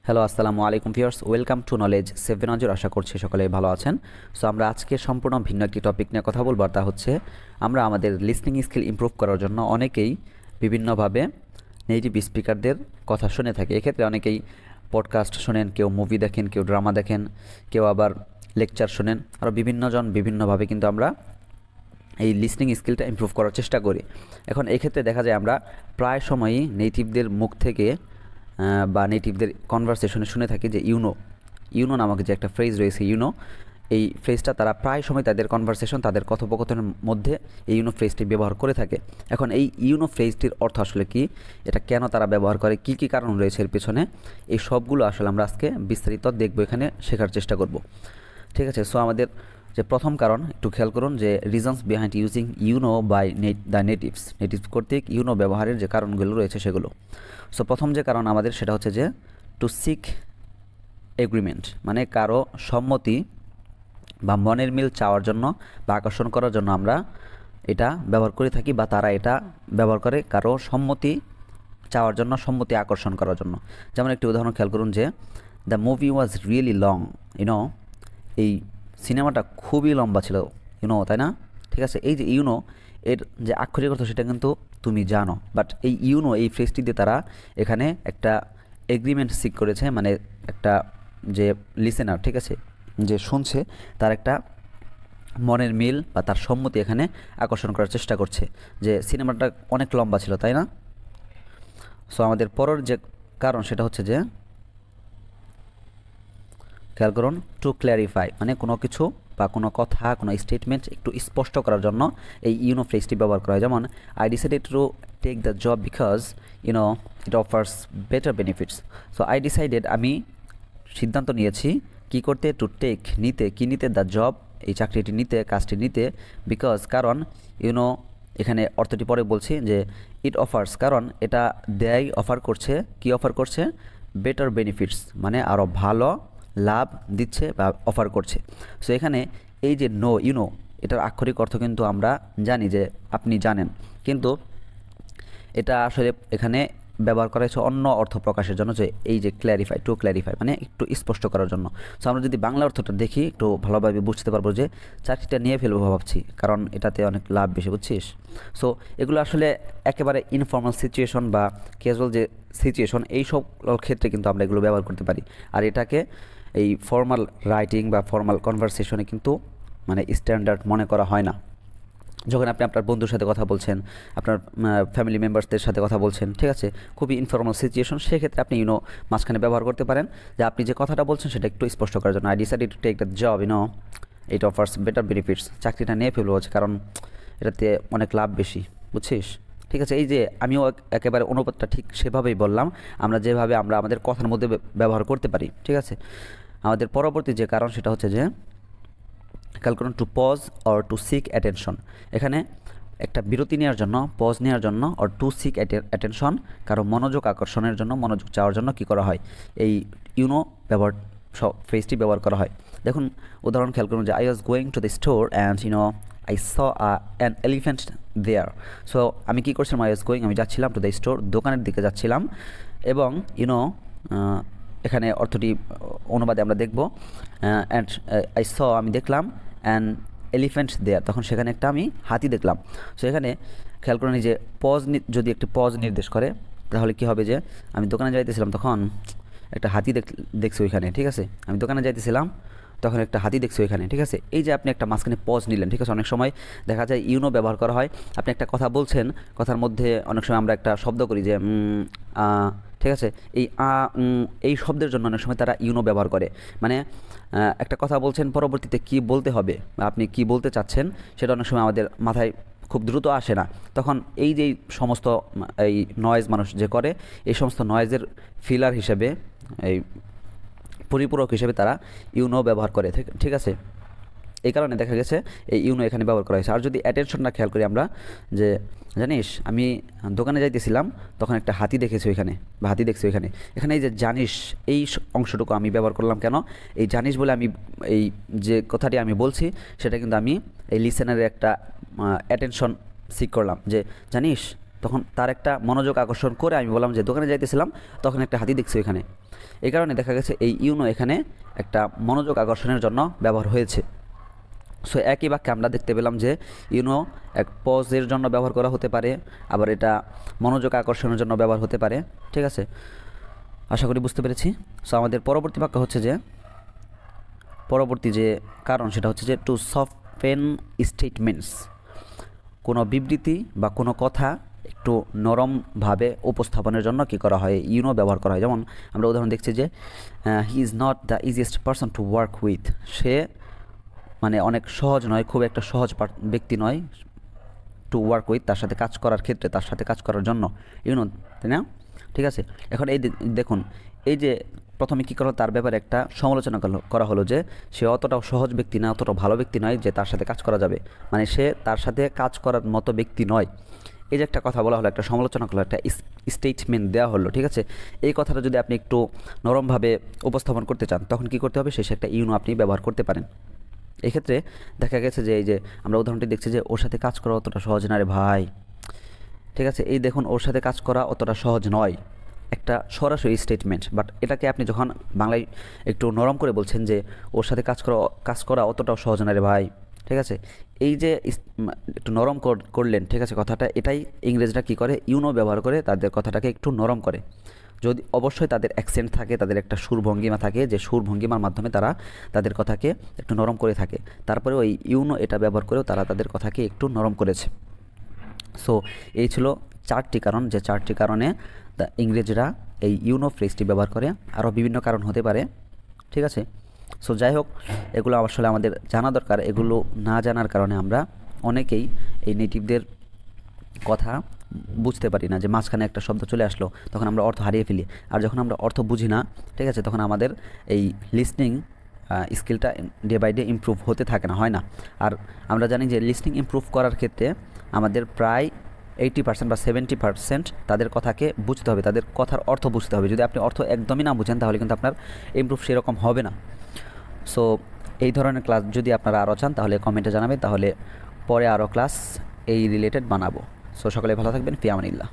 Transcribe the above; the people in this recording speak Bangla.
হ্যালো আসসালামু আলাইকুম viewers, welcome to knowledge seven নজর। আশা করছি সকলেই ভালো আছেন। সো আমরা আজকে সম্পূর্ণ ভিন্ন একটি টপিক নিয়ে কথা বলবো, আর তা হচ্ছে আমরা আমাদের লিসনিং স্কিল ইমপ্রুভ করার জন্য অনেকেই বিভিন্নভাবে নেটিভ স্পিকারদের কথা শুনে থাকি। এক্ষেত্রে অনেকেই পডকাস্ট শোনেন, কেউ মুভি দেখেন, কেউ ড্রামা দেখেন, কেউ আবার লেকচার শোনেন, আরও বিভিন্নজন বিভিন্নভাবে কিন্তু আমরা এই লিসনিং স্কিলটা ইমপ্রুভ করার চেষ্টা করি। এখন এই ক্ষেত্রে দেখা যায় আমরা প্রায় সময়ই নেটিভদের মুখ থেকে বা নেটিভদের কনভারসেশনে শুনে থাকি যে ইউনো নামক যে একটা ফ্রেজ রয়েছে, এই ফ্রেজটা তারা প্রায় সময় তাদের কনভারসেশন, তাদের কথোপকথনের মধ্যে এই ইউনো ফ্রেজটি ব্যবহার করে থাকে। এখন এই ইউনো ফ্রেজটির অর্থ আসলে কি, এটা কেন তারা ব্যবহার করে, কি কি কারণ রয়েছে এর পেছনে, এই সবগুলো আসলে আমরা আজকে বিস্তারিত দেখব, এখানে শেখার চেষ্টা করব। ঠিক আছে, সো আমাদের যে প্রথম কারণ একটু খেয়াল করুন যে reasons behind using you know by the natives কর্তৃক ইউনো ব্যবহারের যে কারণগুলো রয়েছে সেগুলো। সো প্রথম যে কারণ আমাদের সেটা হচ্ছে যে টু সিক এগ্রিমেন্ট, মানে কারো সম্মতি বা মনের মিল চাওয়ার জন্য বা আকর্ষণ করার জন্য আমরা এটা ব্যবহার করে থাকি, বা তারা এটা ব্যবহার করে কারো সম্মতি চাওয়ার জন্য, সম্মতি আকর্ষণ করার জন্য। যেমন একটি উদাহরণ খেয়াল করুন যে the movie was really long, এই সিনেমাটা খুবই লম্বা ছিল, তাই না? ঠিক আছে, এই যে এর যে আক্ষরিক অর্থ সেটা কিন্তু তুমি জানো, বাট এই এই ফ্রেজটি দিয়ে তারা এখানে একটা এগ্রিমেন্ট সিক করেছে, মানে একটা যে লিসেনার, ঠিক আছে, যে শুনছে, তার একটা মনের মিল বা তার সম্মতি এখানে আকর্ষণ করার চেষ্টা করছে যে সিনেমাটা অনেক লম্বা ছিল, তাই না? সো আমাদের পরের যে কারণ সেটা হচ্ছে যে খেয়াল করুন টু ক্ল্যারিফাই, মানে কোনো কিছু বা কোনো কথা, কোনো স্টেটমেন্ট একটু স্পষ্ট করার জন্য এই ফ্রেজটি ব্যবহার করা হয়। যেমন I decided to take the job because it offers better benefits. So I decided, আমি সিদ্ধান্ত নিয়েছি, কি করতে, টু টেক নিতে, কি নিতে, দ্য জব এই চাকরিটি নিতে, কাজটি নিতে, বিকজ কারণ, এখানে অর্থটি পরে বলছি যে ইট অফার্স, কারণ এটা দেয়, অফার করছে, কি অফার করছে, বেটার বেনিফিটস, মানে আরও ভালো লাভ দিচ্ছে বা অফার করছে। সো এখানে এই যে এটার আক্ষরিক অর্থ কিন্তু আমরা জানি যে আপনি জানেন, কিন্তু এটা আসলে এখানে ব্যবহার করা হয়েছে অন্য অর্থ প্রকাশের জন্য, যে এই যে ক্ল্যারিফাই, টু ক্ল্যারিফাই, মানে একটু স্পষ্ট করার জন্য। সো আমরা যদি বাংলা অর্থটা দেখি একটু ভালোভাবে বুঝতে পারবো যে চাকরিটা নিয়ে ফেলবো ভাবছি, কারণ এটাতে অনেক লাভ বেশি, বুঝছিস? সো এগুলো আসলে একেবারে ইনফর্মাল সিচুয়েশন বা ক্যাজুয়াল যে সিচুয়েশন, এই সব ক্ষেত্রে কিন্তু আমরা এগুলো ব্যবহার করতে পারি। আর এটাকে এই ফর্মাল রাইটিং বা ফর্মাল কনভারসেশনে কিন্তু মানে স্ট্যান্ডার্ড মনে করা হয় না। যখন আপনি আপনার বন্ধুর সাথে কথা বলছেন, আপনার ফ্যামিলি মেম্বার্সদের সাথে কথা বলছেন, ঠিক আছে, খুবই ইনফর্মাল সিচুয়েশন, সেক্ষেত্রে আপনি মাঝখানে ব্যবহার করতে পারেন যে আপনি যে কথাটা বলছেন সেটা একটু স্পষ্ট করার জন্য। I decided to take the job, it offers better benefits, চাকরিটা নিয়ে ফেলবো কারণ এটাতে অনেক লাভ বেশি, বুঝছিস? ঠিক আছে, এই যে আমিও একেবারে অনুপাতটা ঠিক সেভাবেই বললাম, আমরা যেভাবে আমরা আমাদের কথার মধ্যে ব্যবহার করতে পারি। ঠিক আছে, আমাদের পরবর্তী যে কারণ সেটা হচ্ছে যে খেয়াল করুন to pause or to seek attention, এখানে একটা বিরতি নেওয়ার জন্য, পজ নেওয়ার জন্য, অর টু সিক অ্যাটেনশন, কারো মনোযোগ আকর্ষণের জন্য, মনোযোগ চাওয়ার জন্য কী করা হয়, এই ব্যবহার ফ্রেজটি ব্যবহার করা হয়। দেখুন উদাহরণ খেয়াল করুন যে I was going to the store and I saw an elephant there. So আমি কী করছিলাম, আই ওয়াজ গোয়িং, আমি যাচ্ছিলাম, টু দ্য স্টোর, দোকানের দিকে যাচ্ছিলাম, এবং এখানে অর্থটি অনুবাদে আমরা দেখব অ্যান্ড আই স, আমি দেখলাম, অ্যান এলিফ্যান্ট দেয়ার, তখন সেখানে একটা আমি হাতি দেখলাম। সো এখানে খেয়াল করুন যে যদি একটি পজ নির্দেশ করে, তাহলে কি হবে যে আমি দোকানে যাইতেছিলাম, তখন একটা হাতি দেখছি ওইখানে, ঠিক আছে, আমি দোকানে যাইতেছিলাম, তখন একটা হাতি দেখছি ওইখানে, ঠিক আছে। এই যে আপনি একটা মাঝখানে পজ নিলেন, ঠিক আছে, অনেক সময় দেখা যায় ব্যবহার করা হয়, আপনি একটা কথা বলছেন, কথার মধ্যে অনেক সময় আমরা একটা শব্দ করি যে ঠিক আছে, এই শব্দের জন্য অনেক সময় তারা ব্যবহার করে, মানে একটা কথা বলছেন, পরবর্তীতে কি বলতে হবে বা আপনি কি বলতে চাচ্ছেন সেটা অনেক সময় আমাদের মাথায় খুব দ্রুত আসে না, তখন এই যে সমস্ত এই নয়েজ মানুষ যে করে, এই সমস্ত নয়েজের ফিলার হিসেবে, এই পরিপূরক হিসেবে তারা ব্যবহার করে, ঠিক আছে। এই কারণে দেখা গেছে এই এখানে ব্যবহার করা হয়েছে। আর যদি অ্যাটেনশনটা খেয়াল করি আমরা, যে জানিস আমি দোকানে যাইতেছিলাম, তখন একটা হাতি দেখেছি ওইখানে, বা হাতি দেখছি ওইখানে, এখানে এই যে জানিস, এই অংশটুকু আমি ব্যবহার করলাম কেন, এই জানিস বলে আমি এই যে কথাটি আমি বলছি সেটা কিন্তু আমি এই লিসেনারের একটা অ্যাটেনশন সিক করলাম, যে জানিস তখন তার একটা মনোযোগ আকর্ষণ করে আমি বললাম যে দোকানে যাইতেছিলাম, তখন একটা হাতি দেখছি ওইখানে। এই কারণে দেখা গেছে এই ইউনো এখানে একটা মনোযোগ আকর্ষণের জন্য ব্যবহার হয়েছে। সো একই বাক্যে আমরা দেখতে পেলাম যে ইউনো এক পজের জন্য ব্যবহার করা হতে পারে, আবার এটা মনোযোগ আকর্ষণের জন্য ব্যবহার হতে পারে। ঠিক আছে, আশা করি বুঝতে পেরেছি। সো আমাদের পরবর্তী বাক্য হচ্ছে যে, পরবর্তী যে কারণ সেটা হচ্ছে যে টু সফটেন স্টেটমেন্টস, কোনো বিবৃতি বা কোনো কথা একটু নরমভাবে উপস্থাপনের জন্য কী করা হয়, ইউনো ব্যবহার করা হয়। যেমন আমরা উদাহরণ দেখছি যে he is not the easiest person to work with, সে মানে অনেক সহজ নয়, খুব একটা সহজ ব্যক্তি নয় টু ওয়ার্ক উইথ, তার সাথে কাজ করার ক্ষেত্রে, তার সাথে কাজ করার জন্য ইউনো, তাই না? ঠিক আছে, এখন এই দেখুন এই যে প্রথমে কী করা তার ব্যাপারে একটা সমালোচনা করা হলো যে সে অতটাও সহজ ব্যক্তি না, অতটাও ভালো ব্যক্তি নয় যে তার সাথে কাজ করা যাবে, মানে সে তার সাথে কাজ করার মতো ব্যক্তি নয়। এই যে একটা কথা বলা হলো, একটা সমালোচনা করলো, একটা স্টেটমেন্ট দেওয়া হলো। ঠিক আছে, এই কথাটা যদি আপনি একটু নরমভাবে উপস্থাপন করতে চান তখন কী করতে হবে, শেষে একটা ইউনো আপনি ব্যবহার করতে পারেন। এক্ষেত্রে দেখা গেছে যে এই যে আমরা উদাহরণটি দেখছি যে ওর সাথে কাজ করা অতটা সহজ না রে ভাই। ঠিক আছে, এই দেখুন ওর সাথে কাজ করা অতটা সহজ নয়, একটা সরাসরি স্টেটমেন্ট, বাট এটাকে আপনি যখন বাংলায় একটু নরম করে বলছেন যে ওর সাথে কাজ করা অতটাও সহজ না রে ভাই। ঠিক আছে, এই যে একটু নরম করলেন, ঠিক আছে কথাটা, এটাই ইংরেজরা কী করে, ইউনো ব্যবহার করে তাদের কথাটাকে একটু নরম করে। যদি অবশ্যই তাদের অ্যাকসেন্ট থাকে, তাদের একটা সুরভঙ্গিমা থাকে, যে সুরভঙ্গিমার মাধ্যমে তারা তাদের কথাকে একটু নরম করে থাকে, তারপরে ওই ইউনো এটা ব্যবহার করেও তারা তাদের কথাকে একটু নরম করেছে। সো এই ছিল 4টি কারণ, যে 4টি কারণে ইংরেজরা এই ইউনো ফ্রেজটি ব্যবহার করে। আরও বিভিন্ন কারণ হতে পারে। ঠিক আছে, সো যাই হোক, এগুলো আসলে আমাদের জানা দরকার। এগুলো না জানার কারণে আমরা অনেকেই এই নেটিভদের কথা বুঝতে পারি না, যে মাঝখানে একটা শব্দ চলে আসলো তখন আমরা অর্থ হারিয়ে ফেলি। আর যখন আমরা অর্থ বুঝি না, ঠিক আছে, তখন আমাদের এই লিসনিং স্কিলটা ডে বাই ডে ইমপ্রুভ হতে থাকে না, হয় না। আর আমরা জানি যে লিসনিং ইমপ্রুভ করার ক্ষেত্রে আমাদের প্রায় 80% বা 70% তাদের কথাকে বুঝতে হবে, তাদের কথার অর্থ বুঝতে হবে। যদি আপনি অর্থ একদমই না বুঝেন তাহলে কিন্তু আপনার ইমপ্রুভ সেরকম হবে না। সো এই ধরনের ক্লাস যদি আপনারা আরও চান তাহলে কমেন্টে জানাবেন, তাহলে পরে আরও ক্লাস এই রিলেটেড বানাবো। সো সকলে ভালো থাকবেন, ফি আমানিল্লাহ।